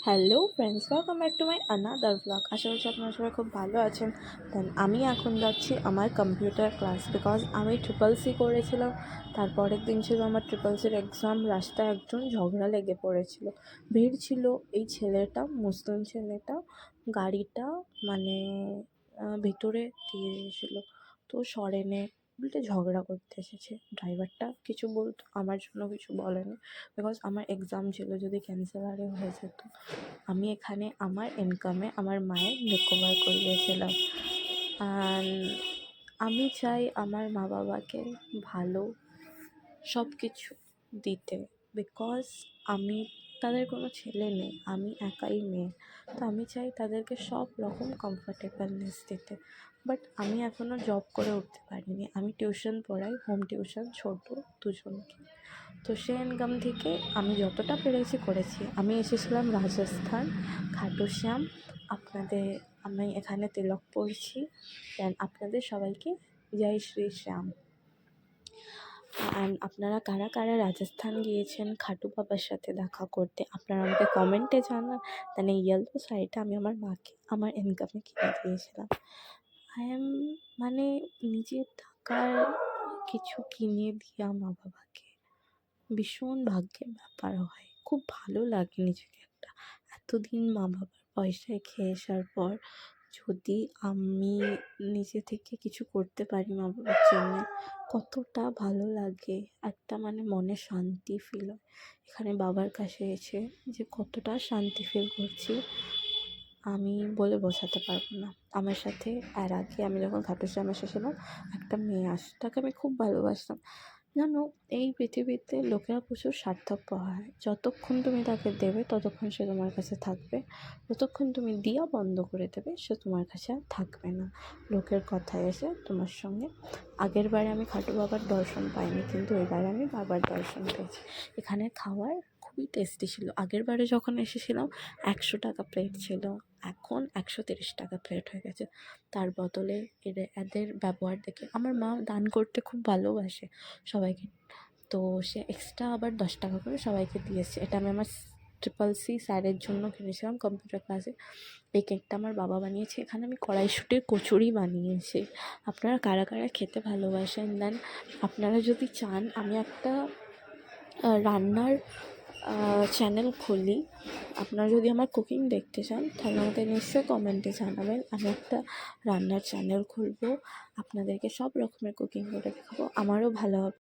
Hello friends, welcome back to my another blog. আশা করছি আপনারা সবাই খুব ভালো আছেন। দেন আমি এখন যাচ্ছি আমার কম্পিউটার ক্লাস, বিকজ আমি ট্রিপল সি করেছিলাম। তারপরের দিন ছিল আমার ট্রিপল সির এক্সাম। রাস্তায় একজন ঝগড়া লেগে পড়েছিল, ভিড় ছিল। এই ছেলেটা, মুসলিম ছেলেটা, গাড়িটা মানে ভেতরে দিয়ে দিয়েছিল। তো সরেনে উল্টে ঝগড়া করতে এসেছে। ড্রাইভারটা কিছু বলতো, আমার জন্য কিছু বলেনি, বিকজ আমার এক্সাম ছিল। যদি ক্যান্সেল আরে হয়ে যেত, আমি এখানে আমার ইনকামে আমার মায়ের মেকওভার করিয়েছিলাম। অ্যান্ড আমি চাই আমার মা বাবাকে ভালো সব কিছু দিতে, বিকজ আমি তাদের কোনো ছেলে নেই, আমি একাই মেয়ে। তো আমি চাই তাদেরকে সব রকম কমফর্টেবলনেস দিতে। বাট আমি এখনও জব করে উঠতে পারিনি। আমি টিউশন পড়াই, হোম টিউশন, ছোটো দুজনকে। তো সেই ইনকাম থেকে আমি যতটা পেরেছি করেছি। আমি এসেছিলাম রাজস্থান, খাটু শ্যাম। আমি এখানে তিলক পড়ছি। দেন আপনাদের সবাইকে জয় শ্রী শ্যাম। অ্যান্ড আপনারা কারা কারা রাজস্থান গিয়েছেন খাটু বাবার সাথে দেখা করতে, আপনারা আমাকে কমেন্টে জানান। দেন এই ইয়েলো শাড়িটা আমি আমার মাকে আমার ইনকামে কিনে দিয়েছিলাম। মানে নিজের টাকার কিছু কিনে দিয়া মা বাবাকে ভীষণ ভাগ্যের ব্যাপার হয়। খুব ভালো লাগে নিজেকে একটা এতদিন মা বাবার পয়সায় খেয়ে আসার পর যদি আমি নিজে থেকে কিছু করতে পারি মা বাবার জন্যে, কতটা ভালো লাগে। একটা মানে মনে শান্তি ফিল হয়। এখানে বাবার কাছে এসে যে কতটা শান্তি ফিল করছি আমি বলে বোঝাতে পারবো না। আমার সাথে এর আগে আমি যখন খাটু শ্যামে এসেছিলাম, একটা মেয়ে আসে, তাকে আমি খুব ভালোবাসতাম। জানো, এই পৃথিবীতে লোকেরা প্রচুর স্বার্থপর হয়। যতক্ষণ তুমি তাকে দেবে ততক্ষণ সে তোমার কাছে থাকবে, যতক্ষণ তুমি দেওয়া বন্ধ করে দেবে সে তোমার কাছে আর থাকবে না। লোকের কথায় এসে তোমার সঙ্গে। আগের বারে আমি খাটু বাবার দর্শন পাইনি, কিন্তু এবারে আমি বাবার দর্শন পেয়েছি। এখানে খাবার খুবই টেস্টি ছিল। আগের বারে যখন এসেছিলাম 100 টাকা প্লেট ছিল, এখন 130 টাকা প্লেট হয়ে গেছে। তার বদলে এদের ব্যবহার দেখে আমার মা দান করতে খুব ভালোবাসে সবাইকে। তো সে এক্সট্রা আবার 10 টাকা করে সবাইকে দিয়েছে। এটা আমি আমার ট্রিপল সি স্যারের জন্য কিনেছিলাম কম্পিউটার ক্লাসে। এই কেকটা আমার বাবা বানিয়েছে। এখানে আমি কড়াইশুঁটির কচুরি বানিয়েছি। আপনারা কারা কারা খেতে ভালোবাসেন? দেন আপনারা যদি চান আমি একটা রান্নার চ্যানেল খুলি, আপনারা যদি আমার কুকিং দেখতে চান তাহলে আমাকে নিশ্চয়ই কমেন্টে জানাবেন। আমি একটা রান্নার চ্যানেল খুলবো, আপনাদেরকে সব রকমের কুকিং করে দেখাবো, আমারও ভালো হবে।